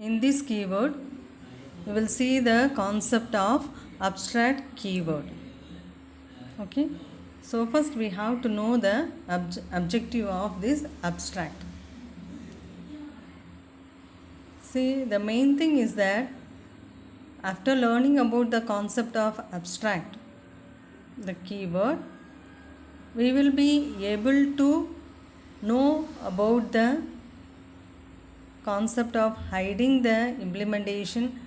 In this keyword, we will see the concept of abstract keyword. Okay. So first we have to know the objective of this abstract. See, the main thing is that after learning about the concept of abstract, the keyword, we will be able to know about the concept of hiding the implementation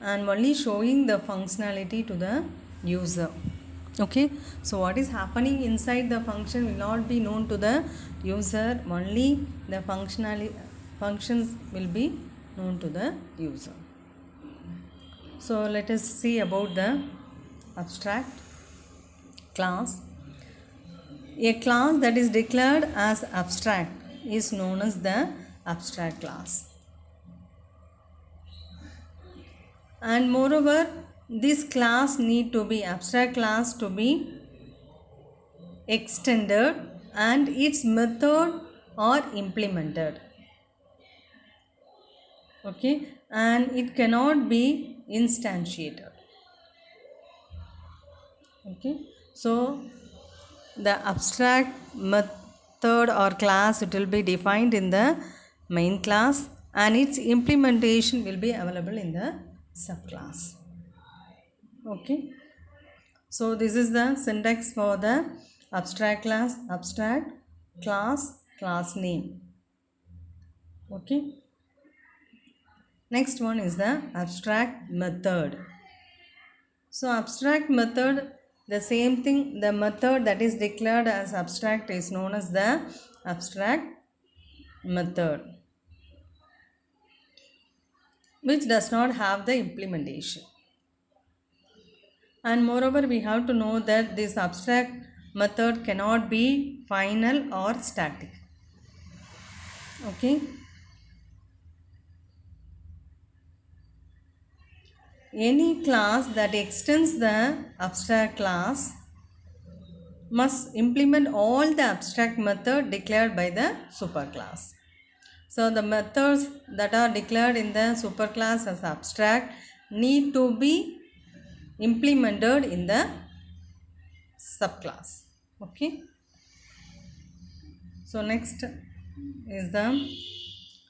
and only showing the functionality to the user. Okay, so what is happening inside the function will not be known to the user, only the functions will be known to the user. So let us see about the abstract class. A class that is declared as abstract is known as the abstract class. And moreover, this class need to be abstract class to be extended and its method are implemented. Okay, and it cannot be instantiated. Okay, so the abstract method or class, it will be defined in the main class and its implementation will be available in the subclass. Okay, so this is the syntax for the abstract class, class name. Okay, next one is the abstract method. So abstract method, the same thing, the method that is declared as abstract is known as the abstract method, which does not have the implementation. And moreover, we have to know that this abstract method cannot be final or static. Okay, any class that extends the abstract class must implement all the abstract method declared by the superclass. So the methods that are declared in the superclass as abstract need to be implemented in the subclass. Okay, so next is the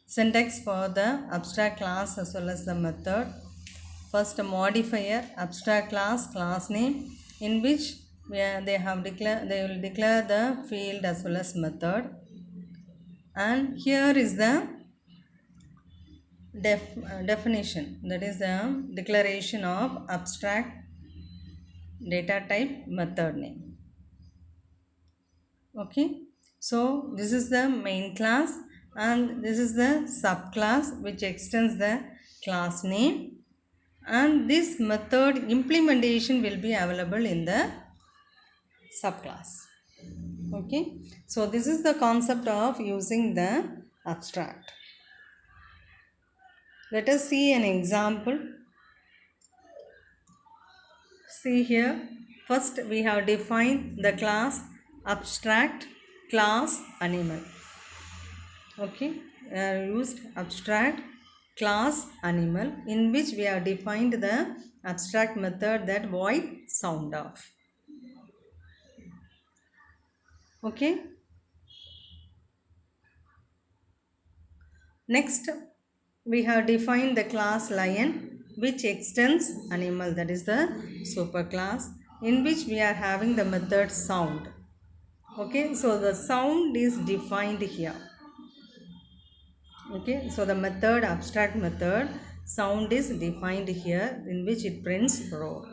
syntax for the abstract class as well as the method. First, a modifier, abstract class name, in which they will declare the field as well as method. And here is the definition, that is the declaration of abstract data type method name. Okay, so this is the main class and this is the subclass which extends the class name, and this method implementation will be available in the subclass. Okay, so this is the concept of using the abstract. Let us see an example. See here, first we have defined the class abstract class animal. Okay, we have used abstract class animal, in which we have defined the abstract method that void sound off. Okay, next we have defined the class lion, which extends animal, that is the superclass, in which we are having the method sound. Okay, so the sound is defined here. Okay, so the method, abstract method, sound is defined here, in which it prints roar.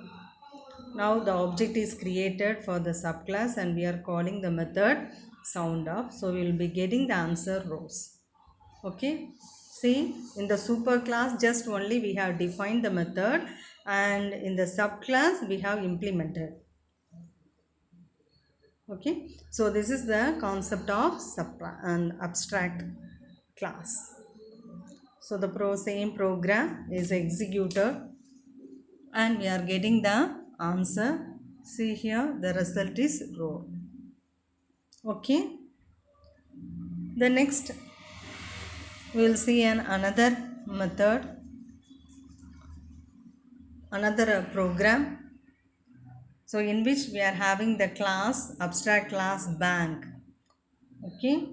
Now the object is created for the subclass and we are calling the method sound off. So we will be getting the answer rows. Okay, see, in the superclass just only we have defined the method, and in the subclass we have implemented. Okay, so this is the concept of abstract class. So the same program is executed and we are getting the answer. See here, the result is row. Okay, the next we will see another method, another program, so in which we are having the class abstract class bank. Okay,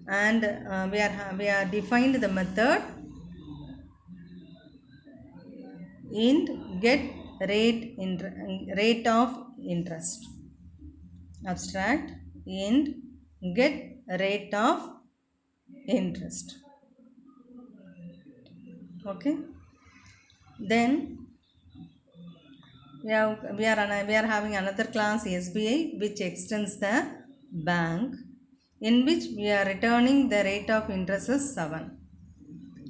and we are defined the method int get rate of interest, abstract int get rate of interest. Okay, then we are having another class SBI which extends the bank, in which we are returning the rate of interest is 7.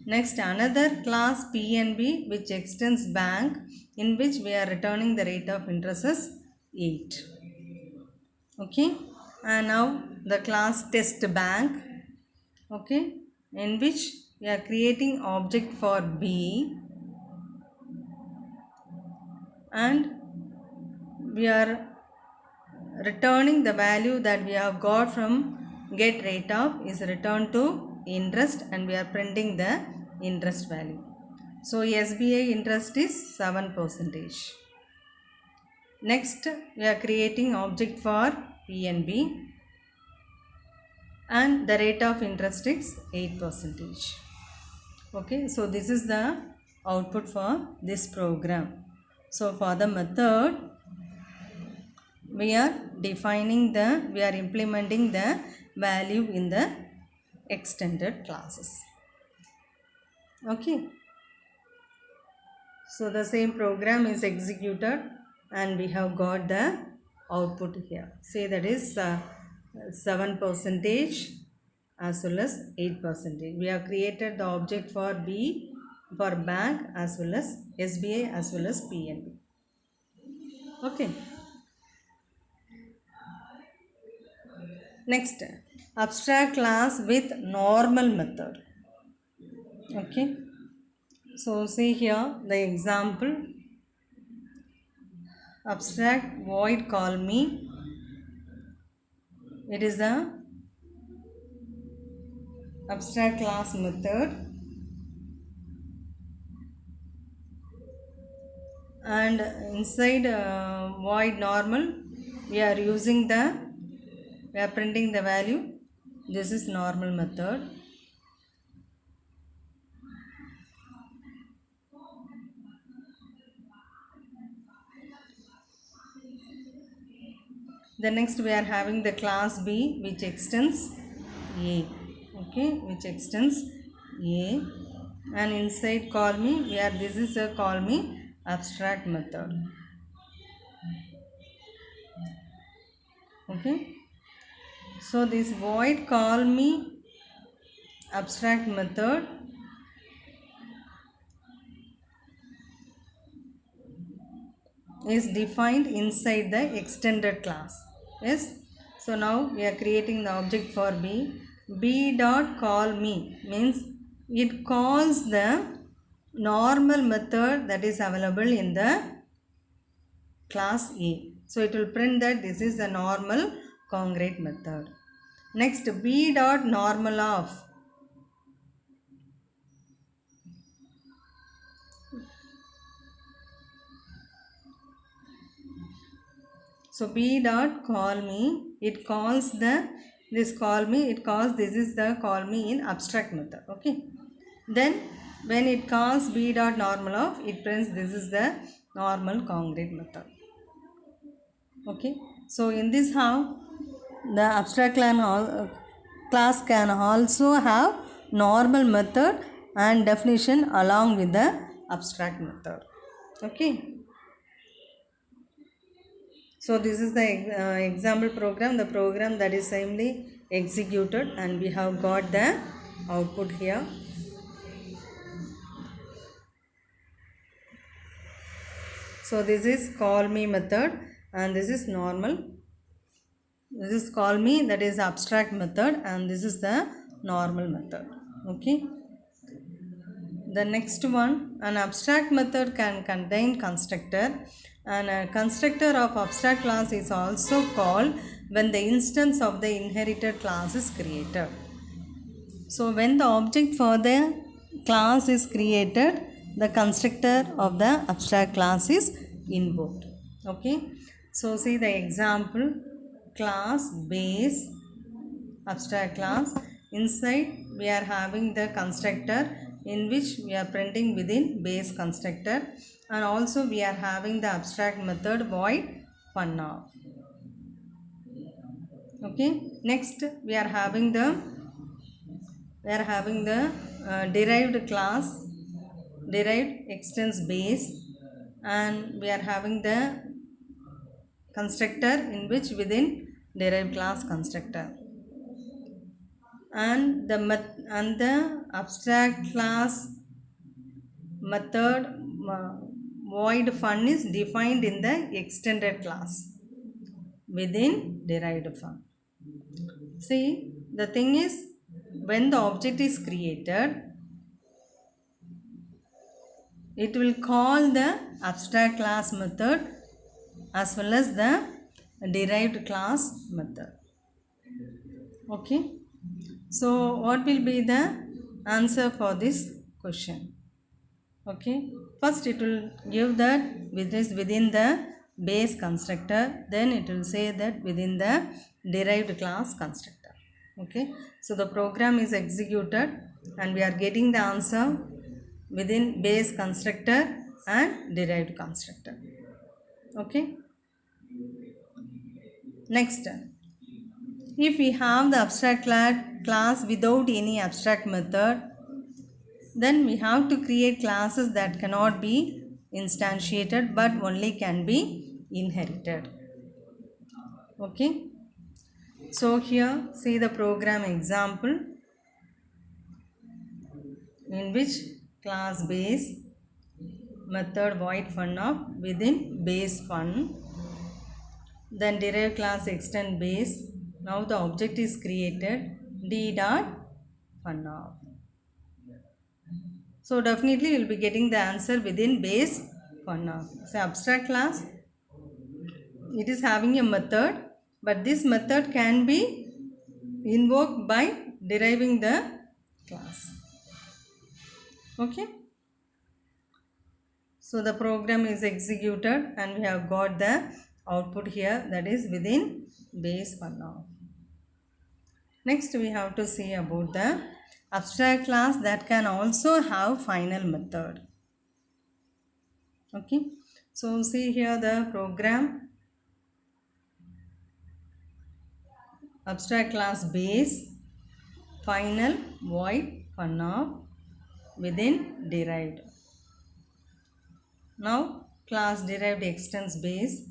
Next, another class PNB which extends bank, in which we are returning the rate of interest is 8. Okay, and now the class test bank. Okay, in which we are creating object for B, and we are returning the value that we have got from get rate of is returned to interest, and we are printing the interest value. So SBI interest is 7%. Next, we are creating object for PNB, and the rate of interest is 8%. Okay, so this is the output for this program. So for the method, we are implementing the value in the extended classes. Okay, so the same program is executed and we have got the output here. Say that is 7% as well as 8%. We have created the object for B, for bank, as well as SBI, as well as PNB. Okay. Next, abstract class with normal method. Okay, so see here the example, abstract void call me. It is a abstract class method, and inside void normal we are printing the value. This is normal method. The next, we are having the class B which extends A. Okay, which extends A, and inside call me this is a call me abstract method. Okay, so this void call me abstract method is defined inside the extended class. Yes, so now we are creating the object for B. B dot call me means it calls the normal method that is available in the class A. So it will print that this is a normal congruent method. Next, B dot normal of. So B dot call me, it calls this is the call me in abstract method. Okay, then when it calls B dot normal of, it prints this is the normal congruent method. Okay, so in this how the abstract class can also have normal method and definition along with the abstract method. Okay, so this is the example program, the program that is simply executed, and we have got the output here. So this is call me method, and this is normal. This is call me, that is abstract method, and this is the normal method. Okay, the next one, an abstract method can contain constructor, and a constructor of abstract class is also called when the instance of the inherited class is created. So when the object for the class is created, the constructor of the abstract class is invoked. Okay, so see the example: class base abstract class. Inside we are having the constructor in which we are printing within base constructor, and also we are having the abstract method void funnof. Okay, next we are having the derived class, derived extends base, and we are having the constructor in which within derived class constructor, and the abstract class method void fun is defined in the extended class within derived fun. See, the thing is, when the object is created, it will call the abstract class method as well as the derived class method. Okay, so what will be the answer for this question? Okay, first it will give that which is within the base constructor, then it will say that within the derived class constructor. Okay, so the program is executed and we are getting the answer within base constructor and derived constructor. Okay, next, if we have the abstract class without any abstract method, then we have to create classes that cannot be instantiated but only can be inherited. Okay, so here see the program example in which class base method void funnof within base fun, then derived class extend base. Now the object is created d dot funnof. So definitely we will be getting the answer within base funnof. So abstract class, it is having a method, but this method can be invoked by deriving the class. Okay, so the program is executed and we have got the output here, that is within base funnof. Next we have to see about the abstract class that can also have final method. Okay, so see here the program: abstract class base final void funnof within derived. Now class derived extends base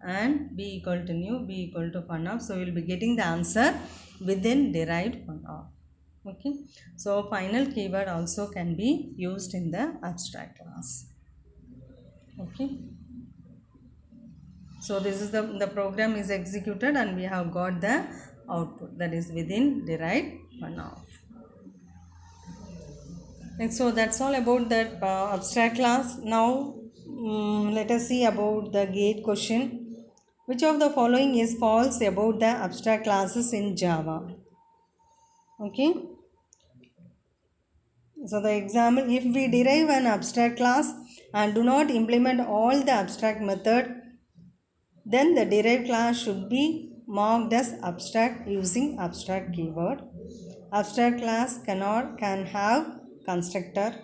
and b equal to new, b equal to funnof. So we will be getting the answer within derived funnof. Okay, so final keyword also can be used in the abstract class. Okay, so this is the program is executed and we have got the output, that is within derived funnof. And so that's all about that abstract class. Now let us see about the gate question. Which of the following is false about the abstract classes in Java? Okay, so the example: if we derive an abstract class and do not implement all the abstract method, then the derived class should be marked as abstract using abstract keyword. Abstract class can have constructor.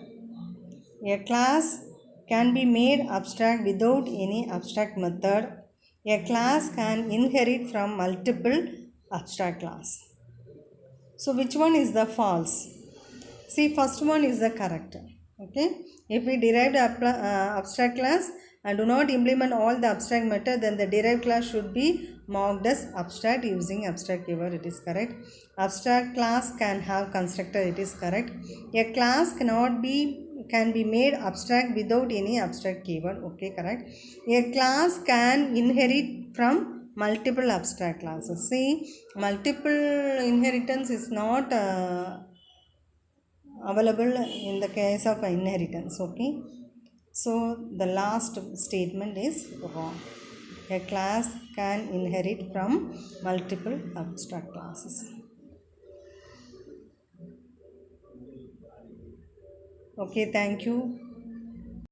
A class can be made abstract without any abstract method. A class can inherit from multiple abstract class. So which one is the false? See, first one is the correct. Okay, if we derived abstract class and do not implement all the abstract method, then the derived class should be marked as abstract using abstract keyword. It is correct. Abstract class can have constructor. It is correct. A class can be made abstract without any abstract keyword. Okay, correct. A class can inherit from multiple abstract classes. See, multiple inheritance is not available in the case of inheritance. Okay, so the last statement is wrong. A class can inherit from multiple abstract classes. Okay, thank you.